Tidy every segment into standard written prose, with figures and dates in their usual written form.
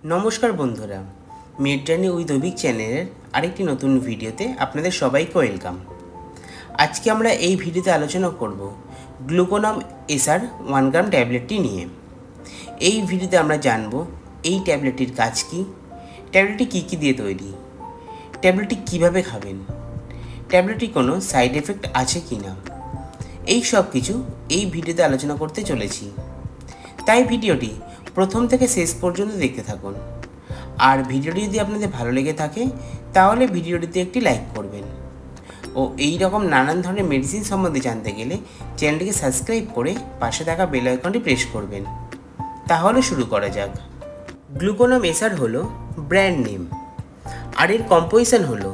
নমস্কার বন্ধুরা, made journey with Abhik চ্যানেলের আরেকটি নতুন ভিডিওতে আপনাদের সবাইকে ওয়েলকাম। আজকে আমরা এই ভিডিওতে আলোচনা করব গ্লুকোনাম এসআর 1 গ্রাম ট্যাবলেটটি নিয়ে। এই ভিডিওতে আমরা জানব এই ট্যাবলেটটির কাজ কী, ট্যাবলেটটি কী দিয়ে তৈরি, ট্যাবলেটটি কিভাবে খাবেন, ট্যাবলেটটি কোনো সাইড এফেক্ট আছে কি না, এই সব কিছু এই ভিডিওতে আলোচনা করতে চলেছি। তাই ভিডিওটি প্রথম থেকে শেষ পর্যন্ত দেখতে থাকুন। আর ভিডিওটি যদি আপনাদের ভালো লেগে থাকে তাহলে ভিডিওটিতে একটি লাইক করবেন ও এই রকম নানান ধরনের মেডিসিন সম্বন্ধে জানতে গেলে চ্যানেলটিকে সাবস্ক্রাইব করে পাশে থাকা বেল আইকনটি প্রেস করবেন। তাহলে শুরু করা যাক। গ্লুকোনাম এসআর হলো ব্র্যান্ড নেম, আর এর কম্পোজিশন হলো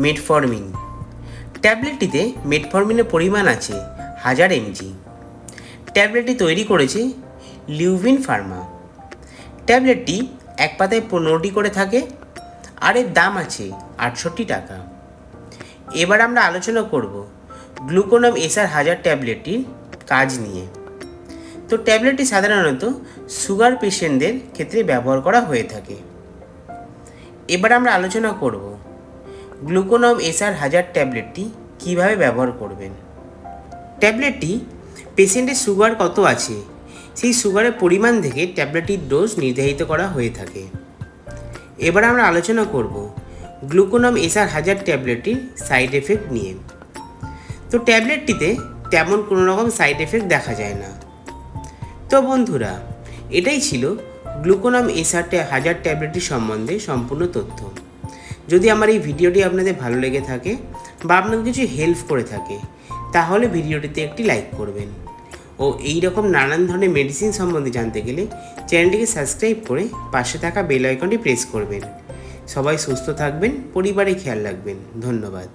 মেটফরমিন। ট্যাবলেটটিতে মেটফরমিনের পরিমাণ আছে 1000 mg। ট্যাবলেটটি তৈরি করেছে লিউভিন ফার্মা। ট্যাবলেটটি এক পাতায় 15টি করে থাকে আর এর দাম আছে 68 টাকা। এবার আমরা আলোচনা করব গ্লুকোনাম এসআর 1000 ট্যাবলেটটির কাজ নিয়ে। তো ট্যাবলেটটি সাধারণত সুগার পেশেন্টদের ক্ষেত্রে ব্যবহার করা হয়ে থাকে। এবার আমরা আলোচনা করব গ্লুকোনাম এসআর 1000 ট্যাবলেটটি কিভাবে ব্যবহার করবেন। ট্যাবলেটটি পেশেন্টের সুগার কত আছে সেই সুগারের পরিমাণ থেকে ট্যাবলেটটির ডোজ নির্ধারিত করা হয়ে থাকে। এবার আমরা আলোচনা করব গ্লুকোনাম এসআর 1000 ট্যাবলেটটির সাইড এফেক্ট নিয়ে। তো ট্যাবলেটটিতে তেমন কোনো রকম সাইড এফেক্ট দেখা যায় না। তো বন্ধুরা, এটাই ছিল গ্লুকোনাম এসআর 1000 ট্যাবলেটটি সম্বন্ধে সম্পূর্ণ তথ্য। যদি আমার এই ভিডিওটি আপনাদের ভালো লেগে থাকে বা আপনাদের কিছু হেল্প করে থাকে তাহলে ভিডিওটিতে একটি লাইক করবেন ও এই রকম নানান ধরনের মেডিসিন সম্বন্ধে জানতে গেলে চ্যানেলটিকে সাবস্ক্রাইব করে পাশে থাকা বেল আইকনটি প্রেস করবেন। সবাই সুস্থ থাকবেন, পরিবারে খেয়াল রাখবেন। ধন্যবাদ।